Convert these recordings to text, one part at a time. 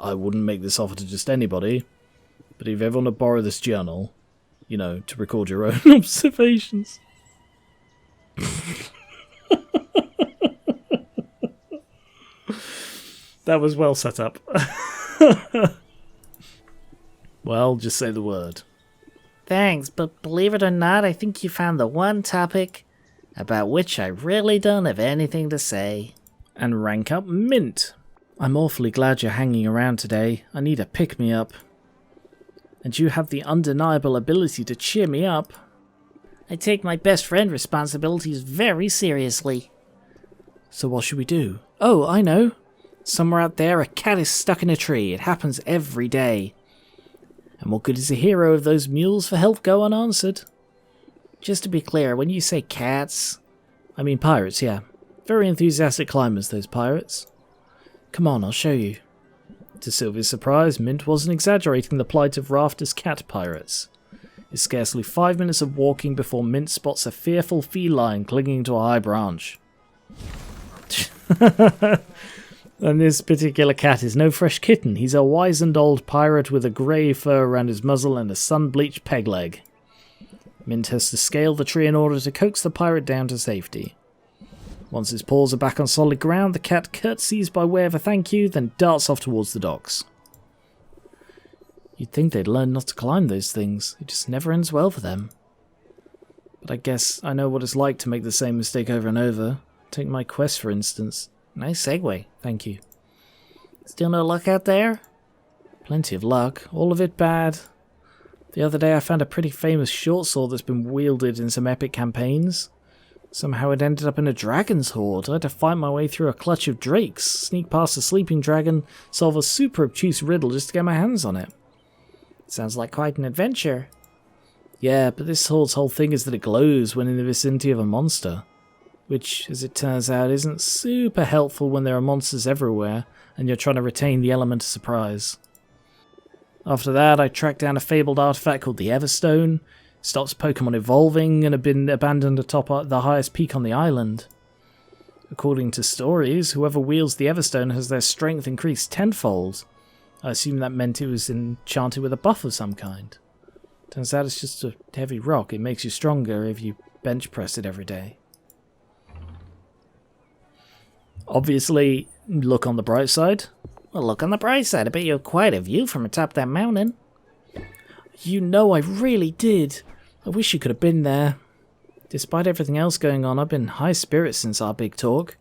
I wouldn't make this offer to just anybody, but if you ever want to borrow this journal, you know, to record your own observations. That was well set up. Well, just say the word. Thanks, but believe it or not, I think you found the one topic about which I really don't have anything to say. And rank up Mint. I'm awfully glad you're hanging around today. I need a pick-me-up. And you have the undeniable ability to cheer me up. I take my best friend responsibilities very seriously. So what should we do? Oh, I know. Somewhere out there, a cat is stuck in a tree. It happens every day. And what good is a hero if those mules for help go unanswered? Just to be clear, when you say cats... I mean pirates, yeah. Very enthusiastic climbers, those pirates. Come on, I'll show you. To Sylvia's surprise, Mint wasn't exaggerating the plight of rafters cat pirates. It's scarcely 5 minutes of walking before Mint spots a fearful feline clinging to a high branch. And this particular cat is no fresh kitten. He's a wizened old pirate with a grey fur around his muzzle and a sun-bleached peg leg. Mint has to scale the tree in order to coax the pirate down to safety. Once his paws are back on solid ground, the cat curtsies by way of a thank you, then darts off towards the docks. You'd think they'd learn not to climb those things. It just never ends well for them. But I guess I know what it's like to make the same mistake over and over. Take my quest, for instance. Nice segue. Thank you. Still no luck out there? Plenty of luck. All of it bad. The other day I found a pretty famous short sword that's been wielded in some epic campaigns. Somehow it ended up in a dragon's hoard. I had to fight my way through a clutch of drakes, sneak past a sleeping dragon, solve a super obtuse riddle just to get my hands on it. Sounds like quite an adventure. Yeah, but this sword's whole thing is that it glows when in the vicinity of a monster. Which, as it turns out, isn't super helpful when there are monsters everywhere and you're trying to retain the element of surprise. After that, I tracked down a fabled artifact called the Everstone. It stops Pokemon evolving and had been abandoned atop the highest peak on the island. According to stories, whoever wields the Everstone has their strength increased tenfold. I assume that meant it was enchanted with a buff of some kind. Turns out it's just a heavy rock. It makes you stronger if you bench press it every day. Obviously, look on the bright side. Well, look on the bright side. I bet you have quite a view from atop that mountain. You know I really did. I wish you could have been there. Despite everything else going on, I've been high spirits since our big talk.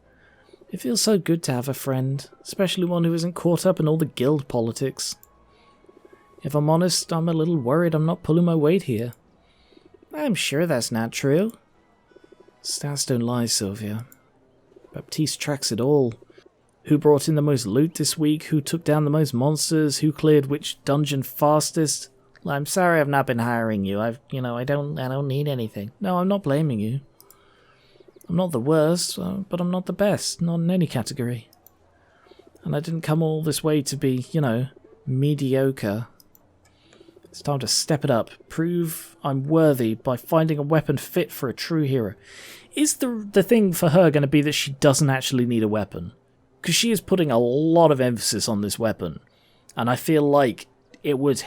It feels so good to have a friend, especially one who isn't caught up in all the guild politics. If I'm honest, I'm a little worried I'm not pulling my weight here. I'm sure that's not true. Stats don't lie, Sylvia. Baptiste tracks it all. Who brought in the most loot this week? Who took down the most monsters? Who cleared which dungeon fastest? Well, I'm sorry I've not been hiring you. I don't need anything. No, I'm not blaming you. I'm not the worst, but I'm not the best. Not in any category. And I didn't come all this way to be, mediocre. It's time to step it up. Prove I'm worthy by finding a weapon fit for a true hero. Is the thing for her going to be that she doesn't actually need a weapon? Because she is putting a lot of emphasis on this weapon. And I feel like it would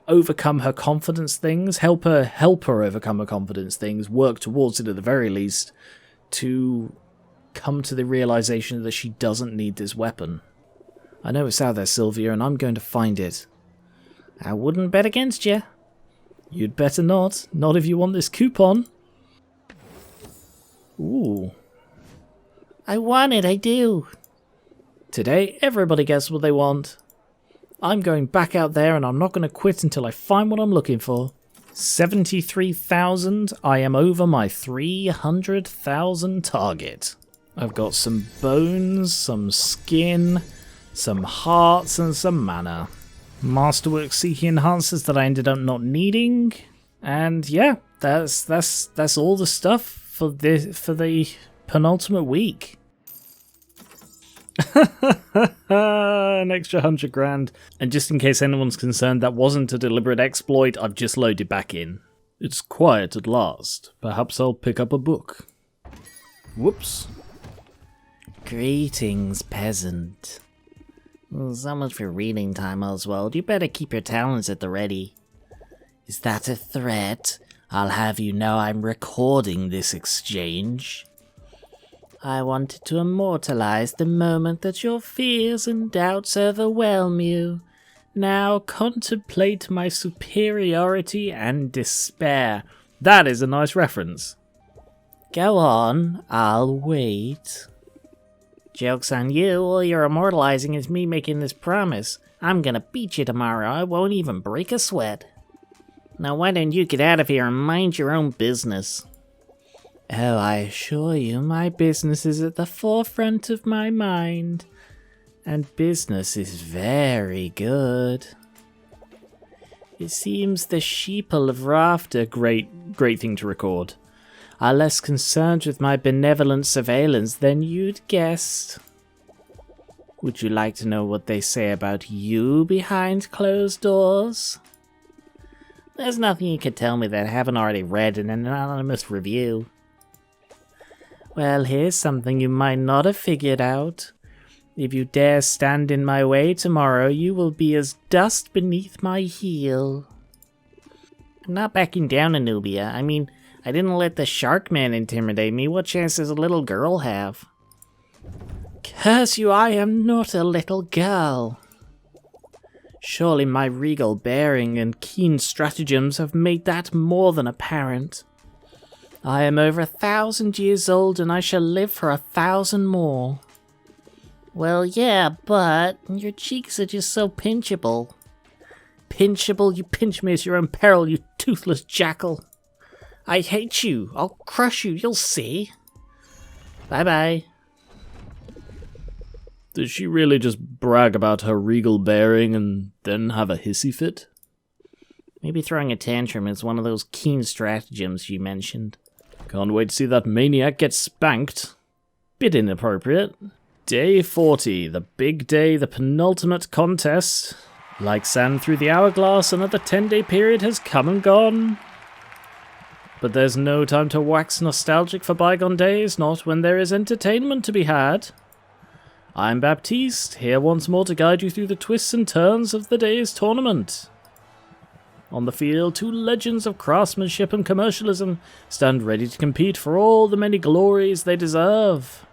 overcome her confidence things, help her overcome her confidence things, work towards it at the very least, to come to the realization that she doesn't need this weapon. I know it's out there, Sylvia, and I'm going to find it. I wouldn't bet against you. You'd better not. Not if you want this coupon. Ooh. I want it, I do. Today, everybody gets what they want. I'm going back out there and I'm not going to quit until I find what I'm looking for. 73,000. I am over my 300,000 target. I've got some bones, some skin, some hearts, and some mana. Masterwork seeking enhancers that I ended up not needing. And yeah, that's all the stuff for the penultimate week. An extra 100 grand. And just in case anyone's concerned, that wasn't a deliberate exploit. I've just loaded back in. It's quiet at last. Perhaps I'll pick up a book. Whoops. Greetings, peasant. So much for reading time, Oswald. You better keep your talents at the ready. Is that a threat? I'll have you know I'm recording this exchange. I wanted to immortalize the moment that your fears and doubts overwhelm you. Now contemplate my superiority and despair. That is a nice reference. Go on, I'll wait. Joke's on you, all you're immortalizing is me making this promise. I'm gonna beat you tomorrow, I won't even break a sweat. Now why don't you get out of here and mind your own business? Oh, I assure you, my business is at the forefront of my mind. And business is very good. It seems the sheeple of rafter, great thing to record, are less concerned with my benevolent surveillance than you'd guessed. Would you like to know what they say about you behind closed doors? There's nothing you could tell me that I haven't already read in an anonymous review. Well, here's something you might not have figured out. If you dare stand in my way tomorrow, you will be as dust beneath my heel. I'm not backing down, Anubia. I mean, I didn't let the shark man intimidate me. What chance does a little girl have? Curse you, I am not a little girl. Surely my regal bearing and keen stratagems have made that more than apparent. I am over 1,000 years old and I shall live for 1,000 more. Well, yeah, but your cheeks are just so pinchable. Pinchable? You pinch me at your own peril, you toothless jackal. I hate you. I'll crush you, you'll see. Bye-bye. Did she really just brag about her regal bearing and then have a hissy fit? Maybe throwing a tantrum is one of those keen stratagems you mentioned. Can't wait to see that maniac get spanked. Bit inappropriate. Day 40, the big day, the penultimate contest. Like sand through the hourglass, another 10-day period has come and gone. But there's no time to wax nostalgic for bygone days, not when there is entertainment to be had. I'm Baptiste, here once more to guide you through the twists and turns of the day's tournament. On the field, two legends of craftsmanship and commercialism stand ready to compete for all the many glories they deserve.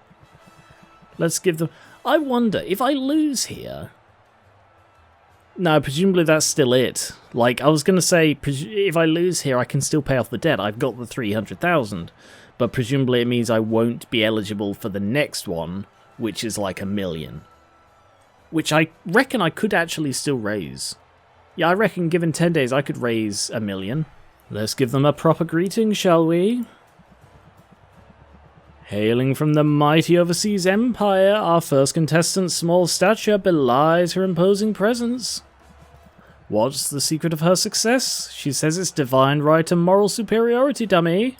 Let's give them... I wonder, if I lose here... No, presumably that's still it. Like, I was going to say, if I lose here, I can still pay off the debt. I've got the 300,000. But presumably it means I won't be eligible for the next one, which is like 1 million. Which I reckon I could actually still raise. Yeah, I reckon given 10 days I could raise 1 million. Let's give them a proper greeting, shall we? Hailing from the mighty overseas empire, our first contestant's small stature belies her imposing presence. What's the secret of her success? She says it's divine right and moral superiority, dummy.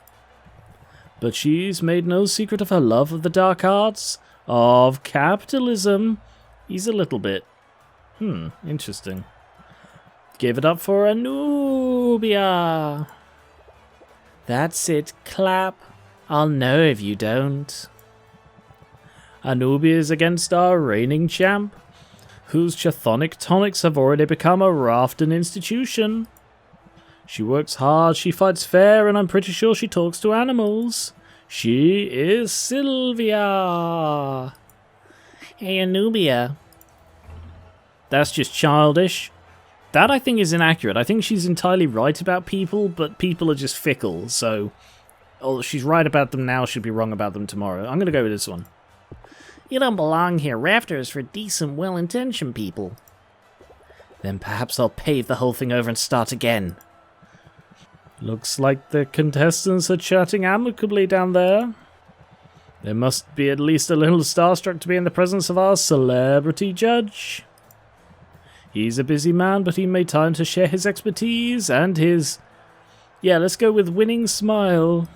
But she's made no secret of her love of the dark arts, of capitalism. He's a little bit. Interesting. Give it up for Anubia. That's it, clap. I'll know if you don't. Anubia is against our reigning champ, whose chthonic tonics have already become a Rafton institution. She works hard, she fights fair, and I'm pretty sure she talks to animals. She is Sylvia. Hey, Anubia. That's just childish. That, I think, is inaccurate. I think she's entirely right about people, but people are just fickle, so... Oh, she's right about them now, she'll be wrong about them tomorrow. I'm going to go with this one. You don't belong here. Rafter is for decent, well-intentioned people. Then perhaps I'll pave the whole thing over and start again. Looks like the contestants are chatting amicably down there. There must be at least a little starstruck to be in the presence of our celebrity judge. He's a busy man, but he made time to share his expertise and his... Yeah, let's go with winning smile.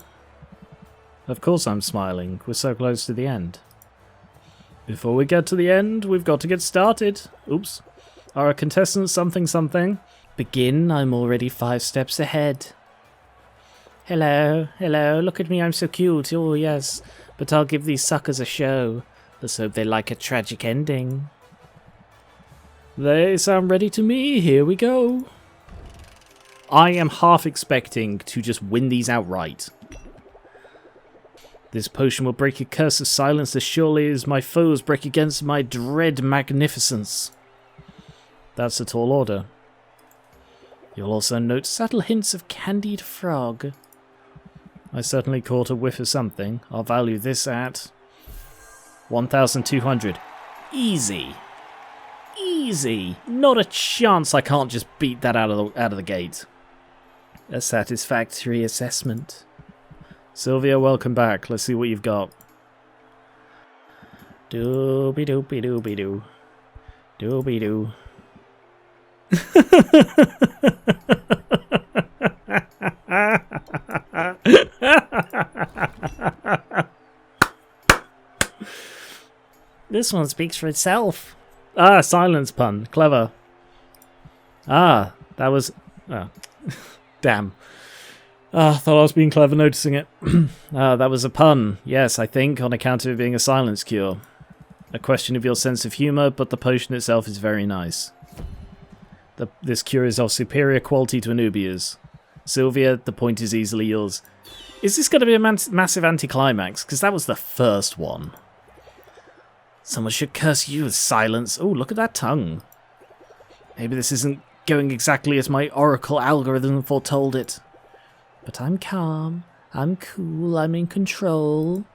Of course I'm smiling. We're so close to the end. Before we get to the end, we've got to get started. Oops. Our contestant something something. Begin, I'm already 5 steps ahead. Hello, look at me, I'm so cute. Oh, yes. But I'll give these suckers a show. Let's hope they like a tragic ending. They sound ready to me. Here we go. I am half expecting to just win these outright. This potion will break a curse of silence as surely as my foes break against my dread magnificence. That's a tall order. You'll also note subtle hints of candied frog. I certainly caught a whiff of something. I'll value this at 1,200. Easy. Easy. Not a chance I can't just beat that out of the gate. A satisfactory assessment. Sylvia, welcome back. Let's see what you've got. Doobie doobie doobie doo. Doobie doo. This one speaks for itself. Ah, silence pun. Clever. Ah, that was... Oh. Damn. Ah, thought I was being clever noticing it. That was a pun. Yes, I think, on account of it being a silence cure. A question of your sense of humour, but the potion itself is very nice. This cure is of superior quality to Anubia's. Sylvia, the point is easily yours. Is this going to be a massive anticlimax? Because that was the first one. Someone should curse you with silence. Oh, look at that tongue. Maybe this isn't going exactly as my oracle algorithm foretold it. But I'm calm. I'm cool. I'm in control.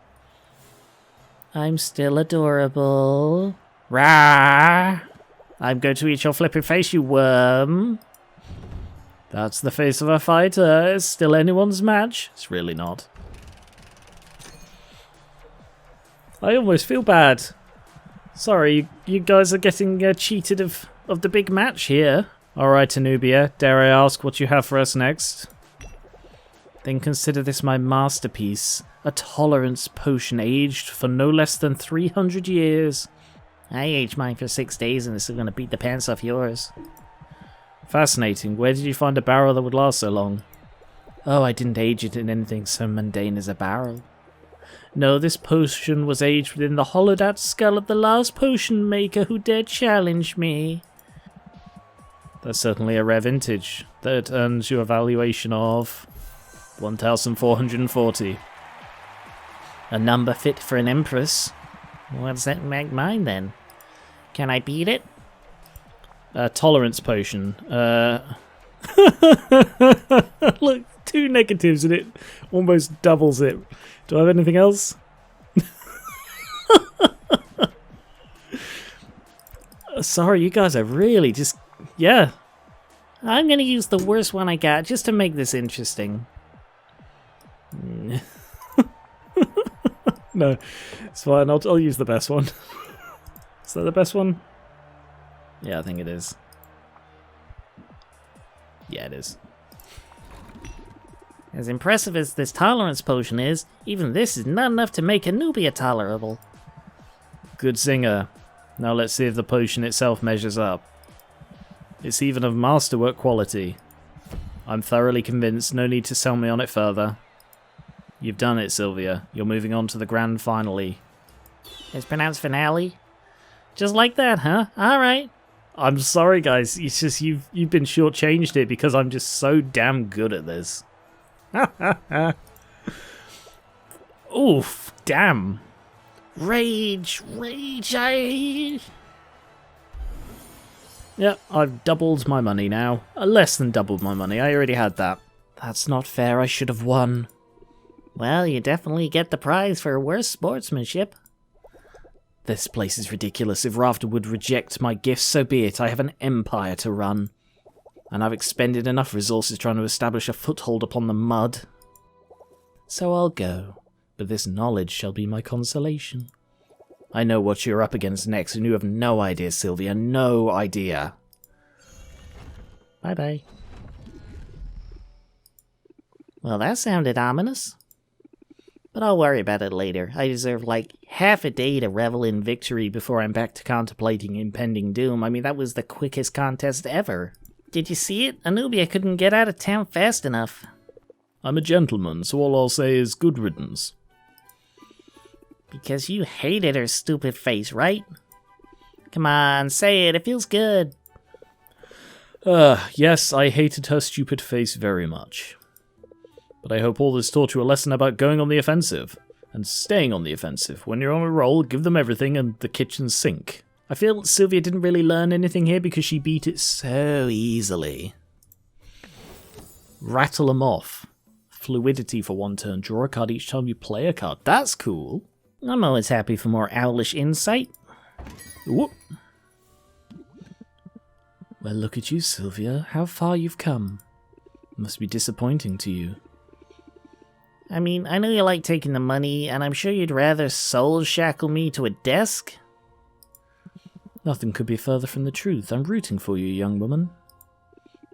I'm still adorable. Rah! I'm going to eat your flipping face, you worm. That's the face of a fighter. It's still anyone's match. It's really not. I almost feel bad. Sorry, you guys are getting cheated of the big match here. Alright, Anubia, dare I ask what you have for us next? Then consider this my masterpiece. A tolerance potion aged for no less than 300 years. I aged mine for 6 days and this is going to beat the pants off yours. Fascinating. Where did you find a barrel that would last so long? Oh, I didn't age it in anything so mundane as a barrel. No, this potion was aged within the hollowed-out skull of the last potion maker who dared challenge me. That's certainly a rare vintage. That earns you a valuation of 1,440. A number fit for an empress. What does that make mine then? Can I beat it? Tolerance potion. Look, 2 negatives and it almost doubles it. Do I have anything else? Sorry, you guys are really just... Yeah. I'm going to use the worst one I got just to make this interesting. No, it's fine. I'll use the best one. Is that the best one? Yeah, I think it is. Yeah, it is. As impressive as this tolerance potion is, even this is not enough to make Anubia tolerable. Good singer. Now let's see if the potion itself measures up. It's even of masterwork quality. I'm thoroughly convinced, no need to sell me on it further. You've done it, Sylvia. You're moving on to the grand finale. It's pronounced finale? Just like that, huh? Alright. I'm sorry, guys. It's just you've been shortchanged it because I'm just so damn good at this. Oof, damn. Rage, Yep, I've doubled my money now. Less than doubled my money. I already had that. That's not fair. I should have won. Well, you definitely get the prize for worst sportsmanship. This place is ridiculous. If Rafter would reject my gifts, so be it. I have an empire to run. And I've expended enough resources trying to establish a foothold upon the mud. So I'll go, but this knowledge shall be my consolation. I know what you're up against next, and you have no idea, Sylvia. No idea. Bye-bye. Well, that sounded ominous. But I'll worry about it later. I deserve like half a day to revel in victory before I'm back to contemplating impending doom. I mean, that was the quickest contest ever. Did you see it? Anubia couldn't get out of town fast enough. I'm a gentleman, so all I'll say is good riddance. Because you hated her stupid face, right? Come on, say it. It feels good. Yes, I hated her stupid face very much. But I hope all this taught you a lesson about going on the offensive. And staying on the offensive. When you're on a roll, give them everything and the kitchen sink. I feel Sylvia didn't really learn anything here because she beat it so easily. Rattle them off. Fluidity for 1 turn. Draw a card each time you play a card. That's cool. I'm always happy for more owlish insight. Whoop. Well, look at you, Sylvia. How far you've come. Must be disappointing to you. I mean, I know you like taking the money, and I'm sure you'd rather soul shackle me to a desk. Nothing could be further from the truth. I'm rooting for you, young woman.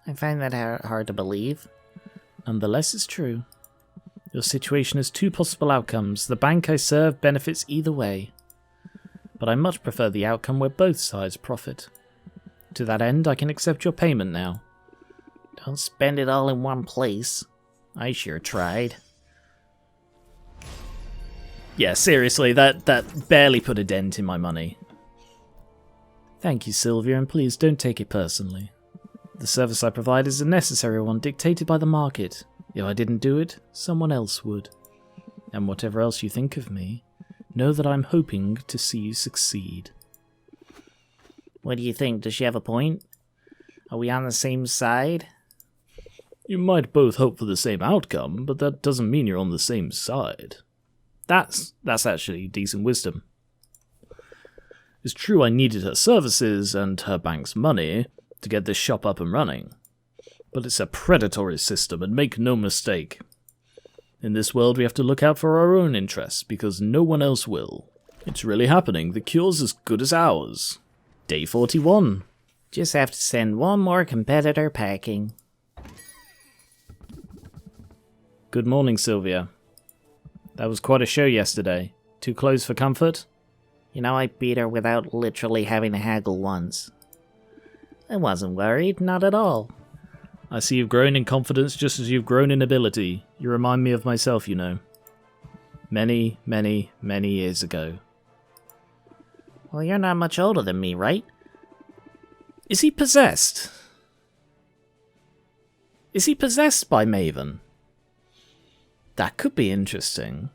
I find that hard to believe. Nonetheless, it's true. Your situation has 2 possible outcomes. The bank I serve benefits either way. But I much prefer the outcome where both sides profit. To that end, I can accept your payment now. Don't spend it all in one place. I sure tried. Yeah, seriously, that barely put a dent in my money. Thank you, Sylvia, and please don't take it personally. The service I provide is a necessary one dictated by the market. If I didn't do it, someone else would. And whatever else you think of me, know that I'm hoping to see you succeed. What do you think? Does she have a point? Are we on the same side? You might both hope for the same outcome, but that doesn't mean you're on the same side. That's actually decent wisdom. It's true I needed her services and her bank's money to get this shop up and running. But it's a predatory system, and make no mistake. In this world we have to look out for our own interests, because no one else will. It's really happening. The cure's as good as ours. Day 41. Just have to send one more competitor packing. Good morning, Sylvia. That was quite a show yesterday. Too close for comfort? You know, I beat her without literally having to haggle once. I wasn't worried, not at all. I see you've grown in confidence just as you've grown in ability. You remind me of myself, you know. Many, many, many years ago. Well, you're not much older than me, right? Is he possessed? Is he possessed by Maven? That could be interesting.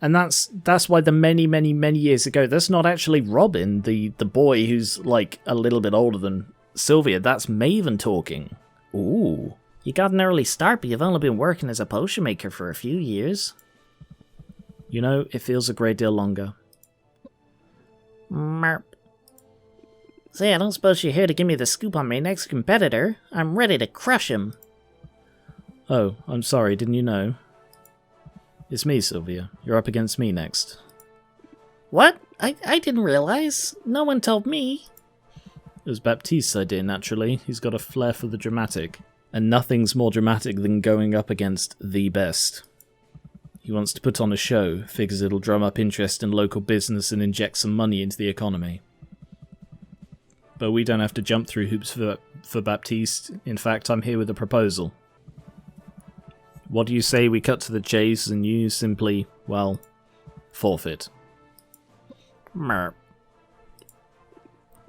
And that's why the many, many, many years ago, that's not actually Robin, the boy who's like a little bit older than Sylvia. That's Maven talking. Ooh. You got an early start, but you've only been working as a potion maker for a few years. You know, it feels a great deal longer. Merp. Say, I don't suppose you're here to give me the scoop on my next competitor. I'm ready to crush him. Oh, I'm sorry, didn't you know? It's me, Sylvia. You're up against me next. What? I didn't realize. No one told me. It was Baptiste's idea, naturally. He's got a flair for the dramatic. And nothing's more dramatic than going up against the best. He wants to put on a show, figures it'll drum up interest in local business and inject some money into the economy. But we don't have to jump through hoops for Baptiste. In fact, I'm here with a proposal. What do you say we cut to the chase and you simply, well, forfeit? Merp.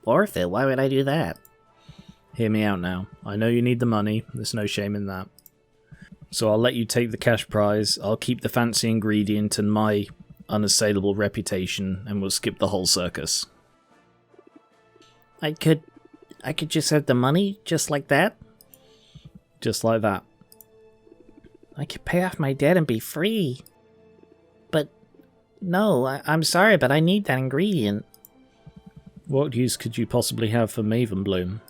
Forfeit? Why would I do that? Hear me out now. I know you need the money. There's no shame in that. So I'll let you take the cash prize, I'll keep the fancy ingredient and my unassailable reputation, and we'll skip the whole circus. I could just have the money, just like that? Just like that. I could pay off my debt and be free. But, no, I'm sorry, but I need that ingredient. What use could you possibly have for Maven Bloom?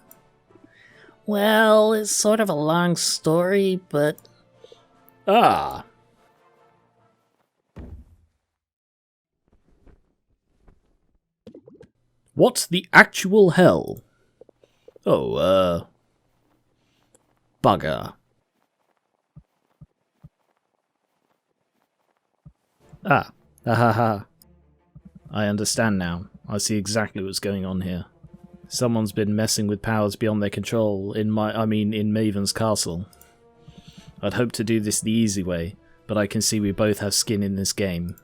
Well, it's sort of a long story, but... Ah! What the actual hell? Oh, bugger. Ah, ha. I understand now. I see exactly what's going on here. Someone's been messing with powers beyond their control in Maven's castle. I'd hoped to do this the easy way, but I can see we both have skin in this game.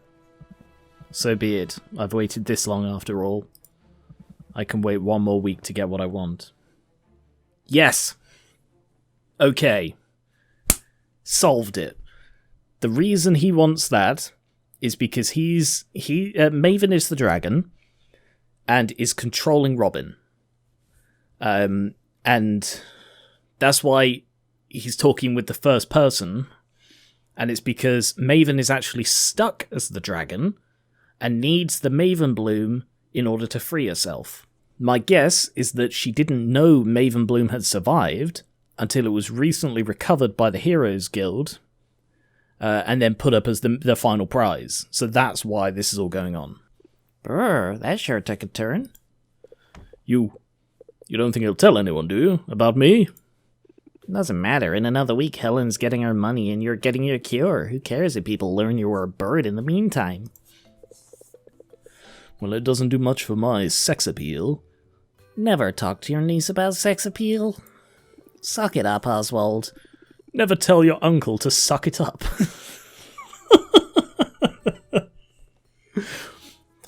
So be it. I've waited this long after all. I can wait 1 more week to get what I want. Yes! Okay. Solved it. The reason he wants that is because Maven is the dragon and is controlling Robin. And that's why he's talking with the first person, and it's because Maven is actually stuck as the dragon and needs the Maven Bloom in order to free herself. My guess is that she didn't know Maven Bloom had survived until it was recently recovered by the Heroes Guild, and then put up as the final prize. So that's why this is all going on. Brr, that sure took a turn. You don't think he'll tell anyone, do you, about me? Doesn't matter. In another week, Helen's getting her money and you're getting your cure. Who cares if people learn you were a bird in the meantime? Well, it doesn't do much for my sex appeal. Never talk to your niece about sex appeal. Suck it up, Oswald. Never tell your uncle to suck it up.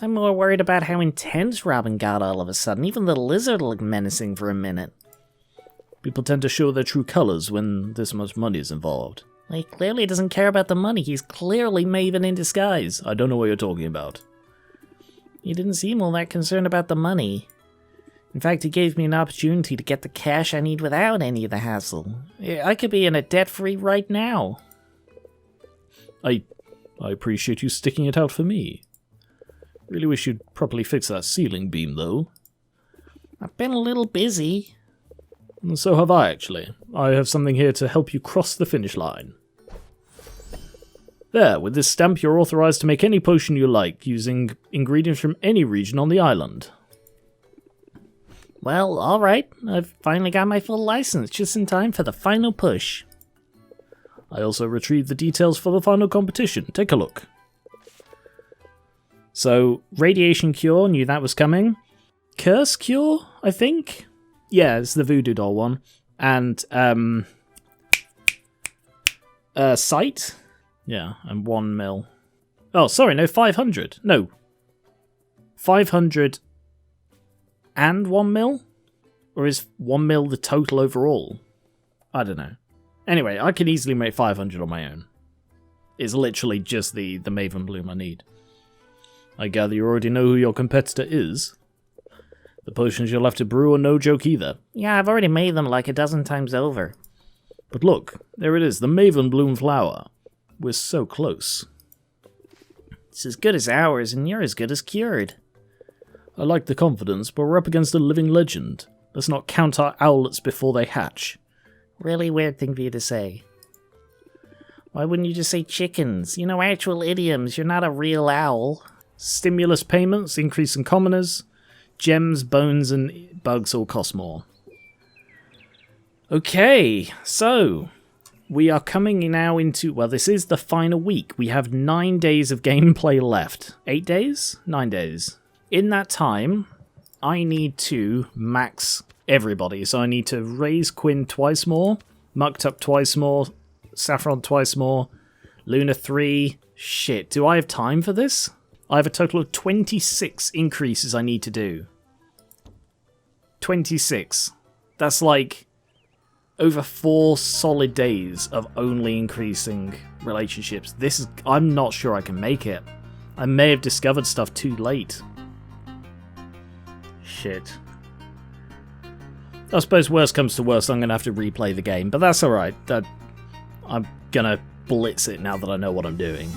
I'm more worried about how intense Robin got all of a sudden. Even the lizard looked menacing for a minute. People tend to show their true colors when this much money is involved. He clearly doesn't care about the money. He's clearly Maven in disguise. I don't know what you're talking about. He didn't seem all that concerned about the money. In fact, he gave me an opportunity to get the cash I need without any of the hassle. I could be in a debt-free right now. I appreciate you sticking it out for me. Really wish you'd properly fix that ceiling beam, though. I've been a little busy. And so have I, actually. I have something here to help you cross the finish line. There, with this stamp you're authorized to make any potion you like, using ingredients from any region on the island. Well, alright. I've finally got my full license, just in time for the final push. I also retrieved the details for the final competition. Take a look. So, Radiation Cure, knew that was coming. Curse Cure, I think? Yeah, it's the Voodoo Doll one. And, Sight? Yeah, and 1 mil. Oh, sorry, no, 500. No. 500 and 1 mil? Or is 1 mil the total overall? I don't know. Anyway, I can easily make 500 on my own. It's literally just the Maven Bloom I need. I gather you already know who your competitor is. The potions you'll have to brew are no joke either. Yeah, I've already made them like a dozen times over. But look, there it is, the Maven Bloom flower. We're so close. It's as good as ours, and you're as good as cured. I like the confidence, but we're up against a living legend. Let's not count our owlets before they hatch. Really weird thing for you to say. Why wouldn't you just say chickens? You know, actual idioms. You're not a real owl. Stimulus payments, increase in commoners. Gems, bones, and bugs all cost more. Okay, so we are coming now into, well, this is the final week. We have 9 days of gameplay left. 8 days? 9 days. In that time, I need to max everybody. So I need to raise Quinn twice more, Mucked Up twice more, Saffron twice more, Luna 3. Shit, do I have time for this? I have a total of 26 increases I need to do. 26. That's like over 4 solid days of only increasing relationships. I'm not sure I can make it. I may have discovered stuff too late. Shit. I suppose worst comes to worst, I'm going to have to replay the game, but that's alright. I'm going to blitz it now that I know what I'm doing.